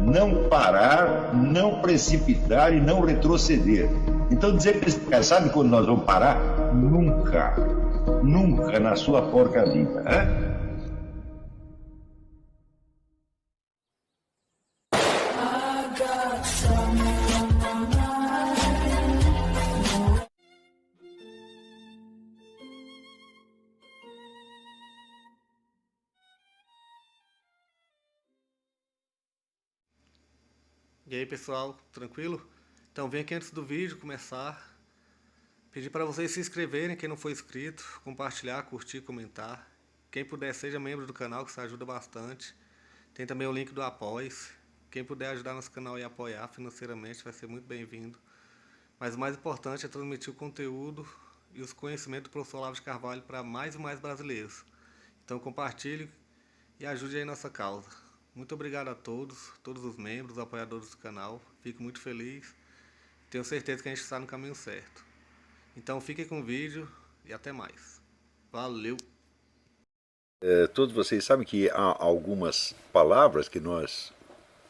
não parar, não precipitar e não retroceder. Então dizer para esse cara, sabe quando nós vamos parar? Nunca. Nunca na sua porca vida. Né? E aí pessoal, tranquilo? Então vem aqui antes do vídeo começar, pedir para vocês se inscreverem, quem não for inscrito, compartilhar, curtir, comentar. Quem puder seja membro do canal, que isso ajuda bastante. Tem também o link do Apoia-se. Quem puder ajudar nosso canal e apoiar financeiramente vai ser muito bem-vindo. Mas o mais importante é transmitir o conteúdo e os conhecimentos do professor Olavo de Carvalho para mais e mais brasileiros. Então compartilhe e ajude aí nossa causa. Muito obrigado a todos os membros, apoiadores do canal. Fico muito feliz. Tenho certeza que a gente está no caminho certo. Então fiquem com o vídeo e até mais. Valeu! Todos vocês sabem que há algumas palavras que nós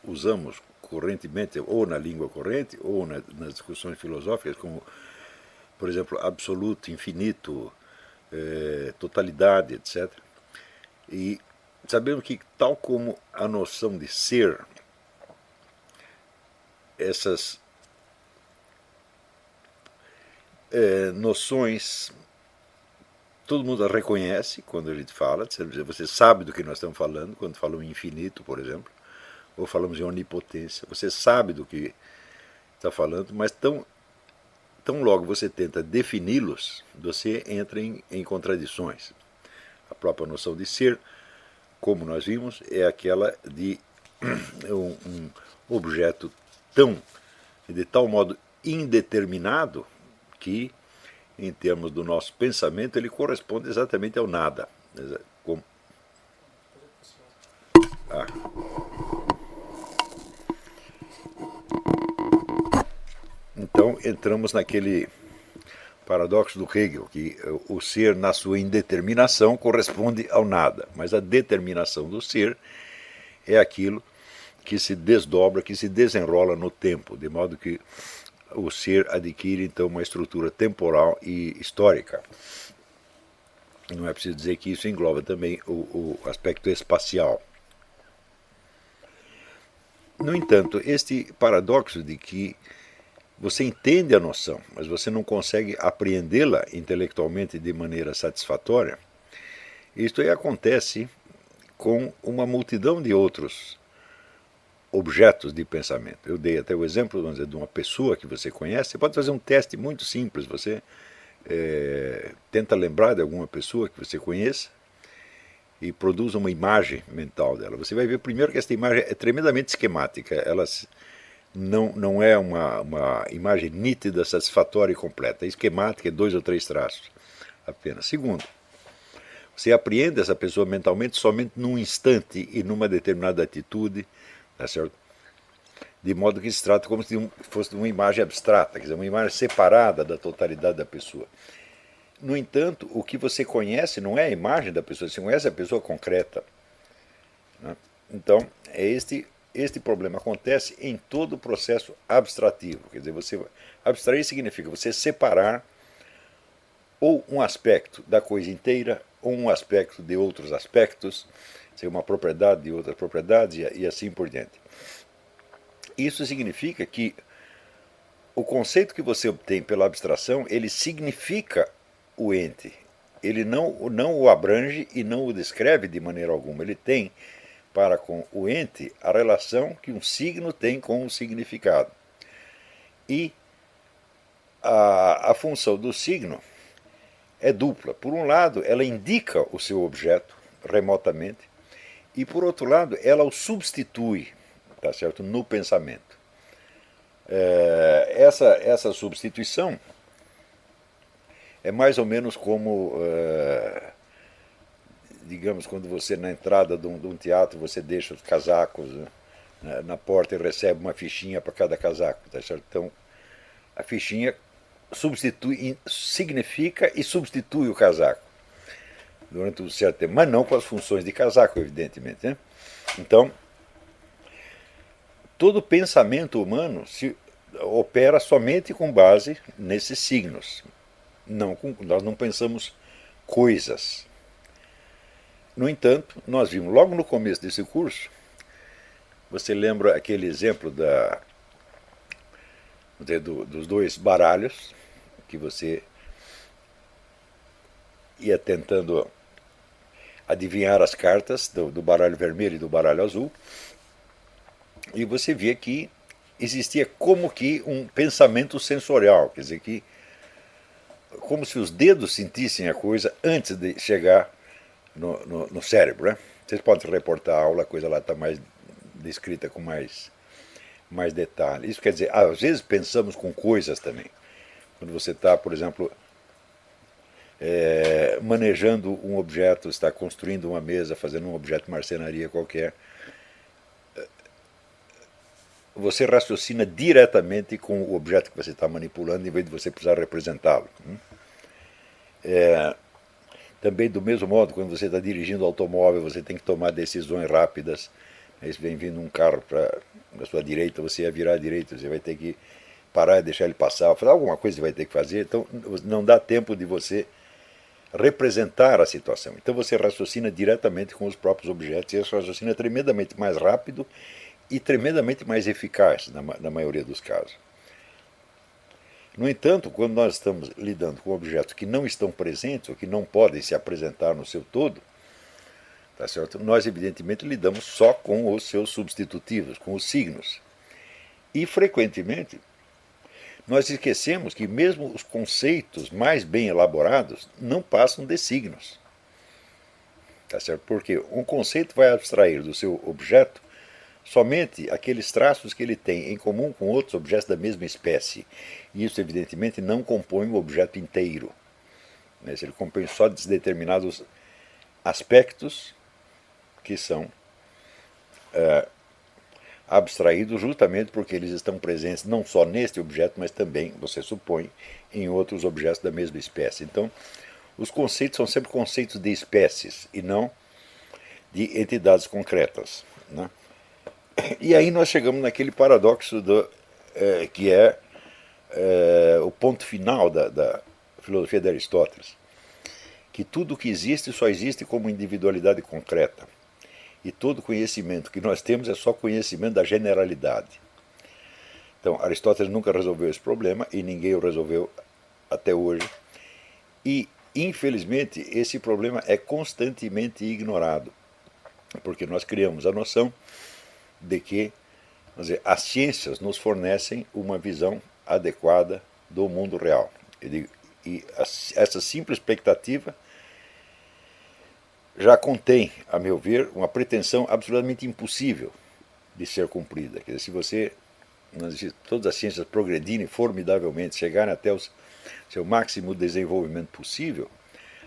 usamos correntemente, ou na língua corrente, ou nas discussões filosóficas, como, por exemplo, absoluto, infinito, totalidade, etc. E sabemos que, tal como a noção de ser, essas noções, todo mundo a reconhece quando a gente fala, você sabe do que nós estamos falando, quando falamos em infinito, por exemplo, ou falamos em onipotência, você sabe do que está falando, mas tão logo você tenta defini-los, você entra em contradições. A própria noção de ser, como nós vimos, é aquela de um objeto de tal modo indeterminado que, em termos do nosso pensamento, ele corresponde exatamente ao nada. Então entramos naquele paradoxo do Hegel, que o ser na sua indeterminação corresponde ao nada, mas a determinação do ser é aquilo que se desdobra, que se desenrola no tempo, de modo que o ser adquire então uma estrutura temporal e histórica. Não é preciso dizer que isso engloba também o aspecto espacial. No entanto, este paradoxo de que você entende a noção, mas você não consegue apreendê-la intelectualmente de maneira satisfatória, isto aí acontece com uma multidão de outros objetos de pensamento. Eu dei até o exemplo, vamos dizer, de uma pessoa que você conhece. Você pode fazer um teste muito simples. Você tenta lembrar de alguma pessoa que você conheça e produz uma imagem mental dela. Você vai ver primeiro que esta imagem é tremendamente esquemática. Ela não é uma imagem nítida, satisfatória e completa. É esquemática, é 2 ou 3 traços apenas. Segundo, você apreende essa pessoa mentalmente somente num instante e numa determinada atitude, tá certo? De modo que se trata como se fosse uma imagem abstrata, quer dizer, uma imagem separada da totalidade da pessoa. No entanto, o que você conhece não é a imagem da pessoa, você conhece a pessoa concreta. Né? Então, este problema acontece em todo o processo abstrativo. Quer dizer, abstrair significa você separar ou um aspecto da coisa inteira, ou um aspecto de outros aspectos, uma propriedade de outras propriedades e assim por diante. Isso significa que o conceito que você obtém pela abstração, ele significa o ente. Ele não o abrange e não o descreve de maneira alguma. Ele tem para com o ente a relação que um signo tem com o significado. E a função do signo é dupla. Por um lado, ela indica o seu objeto remotamente, e por outro lado, ela o substitui, tá certo, no pensamento. Essa substituição é mais ou menos como, digamos, quando você na entrada de um teatro você deixa os casacos, né, na porta e recebe uma fichinha para cada casaco, tá certo? Então a fichinha significa e substitui o casaco durante um certo tempo, mas não com as funções de casaco, evidentemente. Né? Então, todo pensamento humano se opera somente com base nesses signos. Nós não pensamos coisas. No entanto, nós vimos logo no começo desse curso, você lembra aquele exemplo dos dois baralhos, que você ia tentando adivinhar as cartas do baralho vermelho e do baralho azul, e você via que existia como que um pensamento sensorial, quer dizer, que como se os dedos sentissem a coisa antes de chegar no cérebro. Né? Vocês podem reportar a aula, a coisa lá está mais descrita com mais detalhe. Isso quer dizer, às vezes pensamos com coisas também. Quando você está, por exemplo, manejando um objeto, está construindo uma mesa, fazendo um objeto de marcenaria qualquer, você raciocina diretamente com o objeto que você está manipulando, em vez de você precisar representá-lo. Também, do mesmo modo, quando você está dirigindo o automóvel, você tem que tomar decisões rápidas. Aí vem vindo um carro na sua direita, você ia virar à direita, você vai ter que parar e deixar ele passar, fazer alguma coisa que vai ter que fazer. Então, não dá tempo de você representar a situação. Então, você raciocina diretamente com os próprios objetos, e esse raciocínio é tremendamente mais rápido e tremendamente mais eficaz na maioria dos casos. No entanto, quando nós estamos lidando com objetos que não estão presentes ou que não podem se apresentar no seu todo, tá certo? Nós evidentemente lidamos só com os seus substitutivos, com os signos. E frequentemente nós esquecemos que mesmo os conceitos mais bem elaborados não passam de signos. Tá certo? Porque um conceito vai abstrair do seu objeto somente aqueles traços que ele tem em comum com outros objetos da mesma espécie. E isso, evidentemente, não compõe o objeto inteiro. Ele compõe só determinados aspectos que são abstraídos justamente porque eles estão presentes não só neste objeto, mas também, você supõe, em outros objetos da mesma espécie. Então, os conceitos são sempre conceitos de espécies e não de entidades concretas. Né? E aí nós chegamos naquele paradoxo que é o ponto final da filosofia de Aristóteles, que tudo que existe só existe como individualidade concreta. E todo conhecimento que nós temos é só conhecimento da generalidade. Então, Aristóteles nunca resolveu esse problema e ninguém o resolveu até hoje. E, infelizmente, esse problema é constantemente ignorado, porque nós criamos a noção de que, vamos dizer, as ciências nos fornecem uma visão adequada do mundo real. Essa simples expectativa já contém, a meu ver, uma pretensão absolutamente impossível de ser cumprida. Quer dizer, se você, todas as ciências progredirem formidavelmente, chegarem até o seu máximo desenvolvimento possível,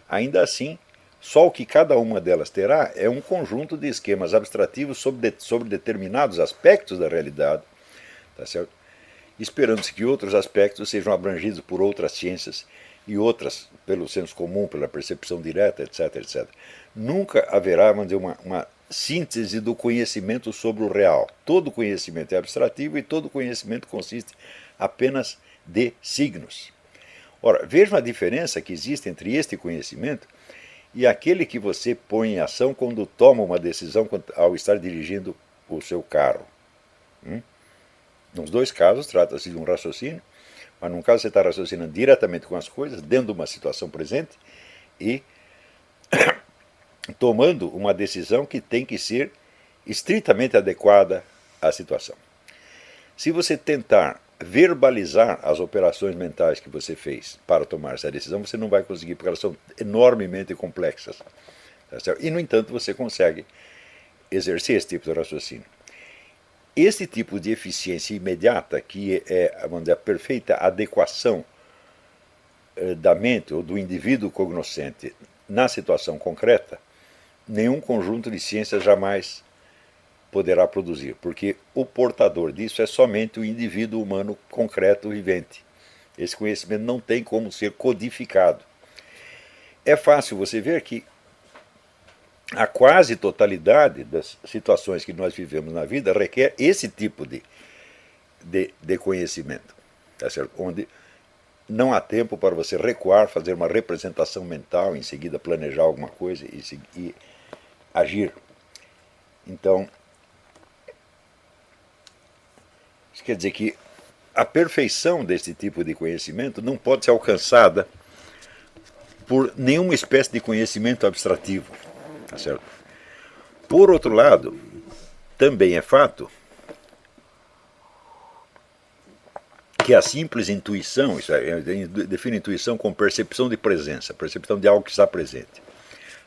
ainda assim, só o que cada uma delas terá é um conjunto de esquemas abstrativos sobre determinados aspectos da realidade, tá certo? Esperando-se que outros aspectos sejam abrangidos por outras ciências e outras pelo senso comum, pela percepção direta, etc, etc. Nunca haverá, vamos dizer, uma síntese do conhecimento sobre o real. Todo conhecimento é abstrativo e todo conhecimento consiste apenas de signos. Ora, vejam a diferença que existe entre este conhecimento e aquele que você põe em ação quando toma uma decisão ao estar dirigindo o seu carro. Nos dois casos, trata-se de um raciocínio, mas num caso você está raciocinando diretamente com as coisas, dentro de uma situação presente, e tomando uma decisão que tem que ser estritamente adequada à situação. Se você tentar verbalizar as operações mentais que você fez para tomar essa decisão, você não vai conseguir, porque elas são enormemente complexas. Tá certo? E, no entanto, você consegue exercer esse tipo de raciocínio. Esse tipo de eficiência imediata, que é, vamos dizer, a perfeita adequação da mente ou do indivíduo cognoscente na situação concreta, nenhum conjunto de ciências jamais poderá produzir, porque o portador disso é somente o indivíduo humano concreto vivente. Esse conhecimento não tem como ser codificado. É fácil você ver que a quase totalidade das situações que nós vivemos na vida requer esse tipo de conhecimento, tá certo? Onde não há tempo para você recuar, fazer uma representação mental, em seguida planejar alguma coisa e agir. Então, isso quer dizer que a perfeição desse tipo de conhecimento não pode ser alcançada por nenhuma espécie de conhecimento abstrativo. Tá certo? Por outro lado, também é fato que a simples intuição, define intuição como percepção de presença, percepção de algo que está presente.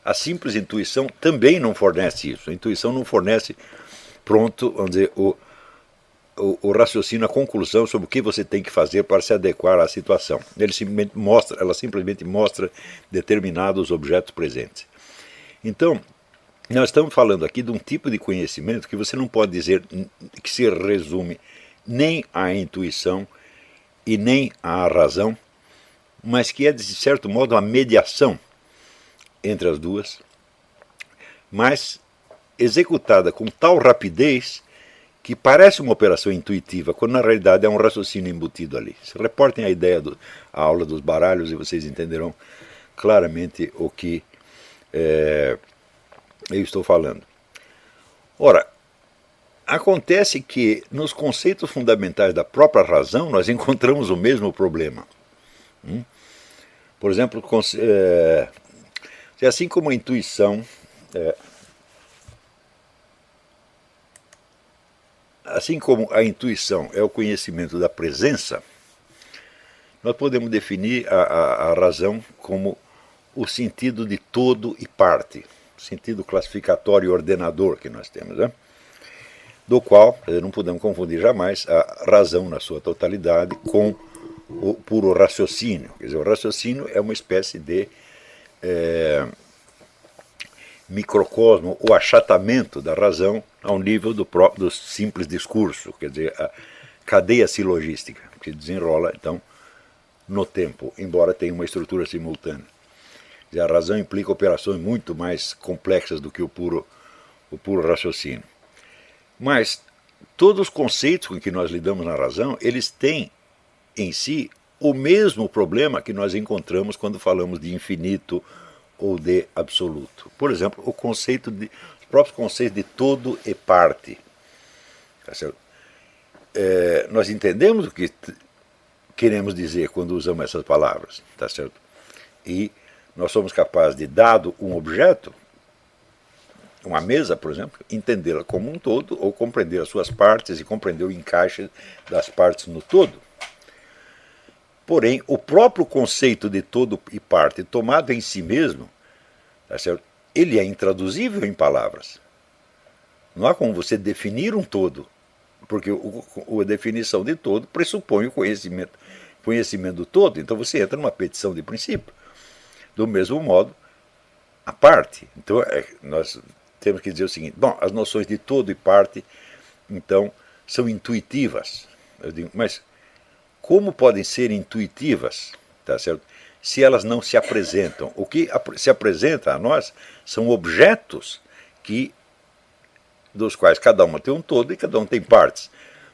A simples intuição também não fornece isso. A intuição não fornece, pronto, vamos dizer, o raciocínio, a conclusão sobre o que você tem que fazer para se adequar à situação. Ela simplesmente mostra determinados objetos presentes. Então, nós estamos falando aqui de um tipo de conhecimento que você não pode dizer que se resume nem à intuição e nem à razão, mas que é, de certo modo, a mediação entre as duas, mas executada com tal rapidez que parece uma operação intuitiva, quando na realidade é um raciocínio embutido ali. Se reportem a aula dos baralhos e vocês entenderão claramente o que eu estou falando. Ora, acontece que nos conceitos fundamentais da própria razão nós encontramos o mesmo problema. Por exemplo, assim como a intuição é o conhecimento da presença, nós podemos definir a razão como o sentido de todo e parte, o sentido classificatório e ordenador que nós temos, né? Do qual não podemos confundir jamais a razão na sua totalidade com o puro raciocínio. Quer dizer, o raciocínio é uma espécie de microcosmo ou achatamento da razão ao nível do simples discurso, quer dizer, a cadeia silogística, que desenrola, então, no tempo, embora tenha uma estrutura simultânea. Quer dizer, a razão implica operações muito mais complexas do que o puro raciocínio. Mas todos os conceitos com que nós lidamos na razão, eles têm em si o mesmo problema que nós encontramos quando falamos de infinito ou de absoluto. Por exemplo, os próprios conceitos de todo e parte. Tá certo? Nós entendemos o que queremos dizer quando usamos essas palavras, tá certo? E nós somos capazes de, dado um objeto, uma mesa, por exemplo, entendê-la como um todo, ou compreender as suas partes e compreender o encaixe das partes no todo. Porém, o próprio conceito de todo e parte, tomado em si mesmo, tá certo? Ele é intraduzível em palavras. Não há como você definir um todo, porque a definição de todo pressupõe o conhecimento do todo, então você entra numa petição de princípio. Do mesmo modo, a parte. Então, nós temos que dizer o seguinte: bom, as noções de todo e parte, então, são intuitivas. Eu digo, mas como podem ser intuitivas, tá certo, se elas não se apresentam? O que se apresenta a nós são objetos dos quais cada uma tem um todo e cada um tem partes.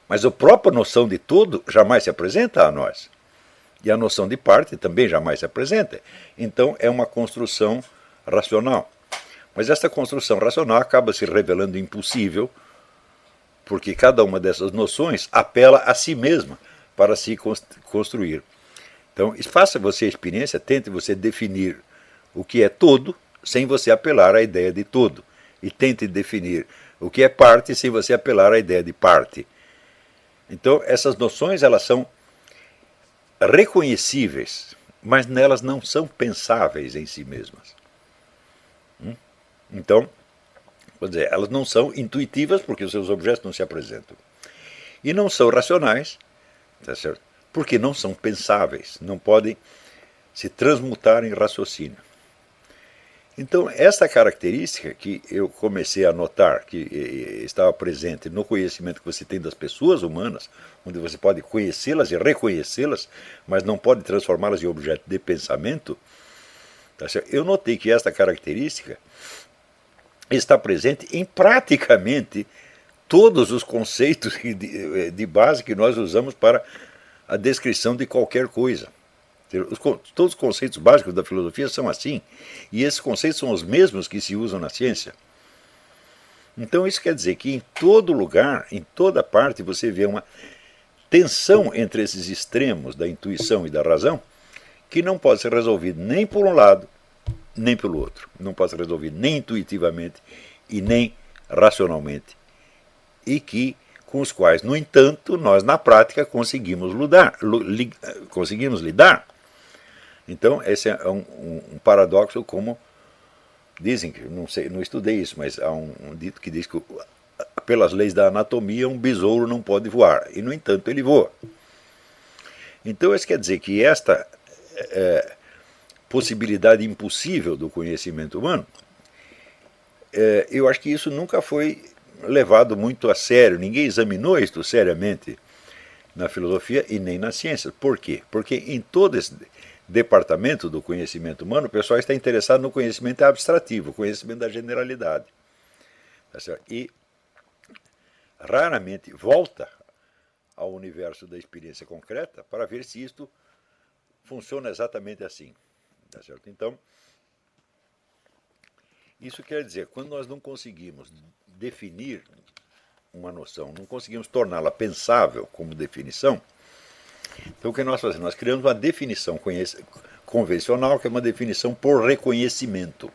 Mas a própria noção de todo jamais se apresenta a nós. E a noção de parte também jamais se apresenta. Então é uma construção racional. Mas essa construção racional acaba se revelando impossível, porque cada uma dessas noções apela a si mesma para se construir. Então, faça você a experiência, tente você definir o que é todo, sem você apelar à ideia de todo. E tente definir o que é parte, sem você apelar à ideia de parte. Então, essas noções, elas são reconhecíveis, mas nelas não são pensáveis em si mesmas. Então, vou dizer, elas não são intuitivas, porque os seus objetos não se apresentam. E não são racionais, tá certo? Porque não são pensáveis, não podem se transmutar em raciocínio. Então, essa característica que eu comecei a notar, que estava presente no conhecimento que você tem das pessoas humanas, onde você pode conhecê-las e reconhecê-las, mas não pode transformá-las em objeto de pensamento, tá certo? Eu notei que esta característica está presente em praticamente todos os conceitos de base que nós usamos para a descrição de qualquer coisa. Todos os conceitos básicos da filosofia são assim, e esses conceitos são os mesmos que se usam na ciência. Então isso quer dizer que em todo lugar, em toda parte, você vê uma tensão entre esses extremos da intuição e da razão, que não pode ser resolvido nem por um lado, nem pelo outro. Não pode ser resolvido nem intuitivamente e nem racionalmente. E que, com os quais, no entanto, nós na prática conseguimos lidar. Então, esse é um paradoxo, como dizem, que não sei, não estudei isso, mas há um dito que diz que pelas leis da anatomia um besouro não pode voar, e no entanto ele voa. Então isso quer dizer que esta possibilidade impossível do conhecimento humano, eu acho que isso nunca foi levado muito a sério, ninguém examinou isto seriamente na filosofia e nem na ciência. Por quê? Porque em todo esse departamento do conhecimento humano, o pessoal está interessado no conhecimento abstrativo, o conhecimento da generalidade. E raramente volta ao universo da experiência concreta para ver se isto funciona exatamente assim. Tá certo? Então, isso quer dizer, quando nós não conseguimos definir uma noção, não conseguimos torná-la pensável como definição, então o que nós fazemos? Nós criamos uma definição convencional, que é uma definição por reconhecimento.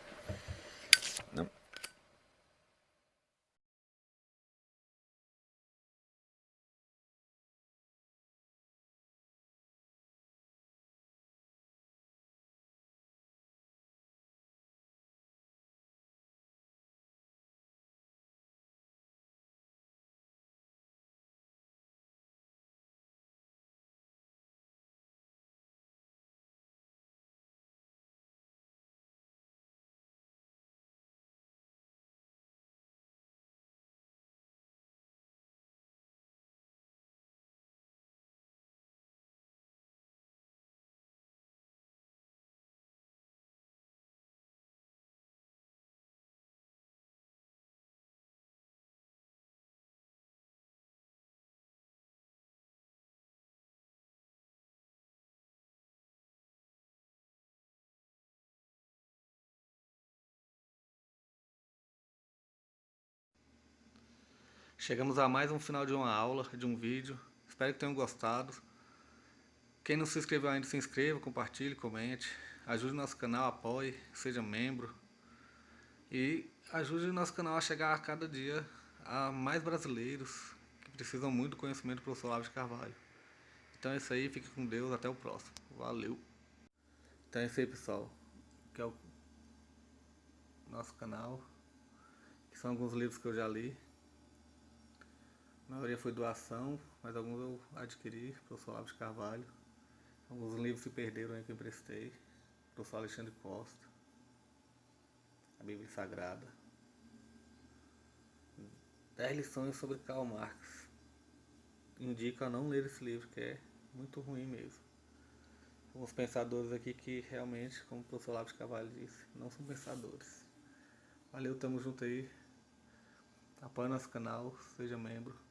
Chegamos a mais um final de uma aula, de um vídeo. Espero que tenham gostado. Quem não se inscreveu ainda, se inscreva, compartilhe, comente. Ajude o nosso canal, apoie, seja membro. E ajude o nosso canal a chegar a cada dia a mais brasileiros que precisam muito do conhecimento do professor Olavo de Carvalho. Então é isso aí, fique com Deus, até o próximo. Valeu! Então é isso aí, pessoal. Que é o nosso canal. Que são alguns livros que eu já li. A maioria foi doação, mas alguns eu adquiri, professor Olavo de Carvalho. Alguns livros se perderam aí que eu emprestei. Professor Alexandre Costa. A Bíblia Sagrada. 10 lições sobre Karl Marx. Indico a não ler esse livro, que é muito ruim mesmo. Alguns pensadores aqui que realmente, como o professor Olavo de Carvalho disse, não são pensadores. Valeu, tamo junto aí. Apoie nosso canal, seja membro.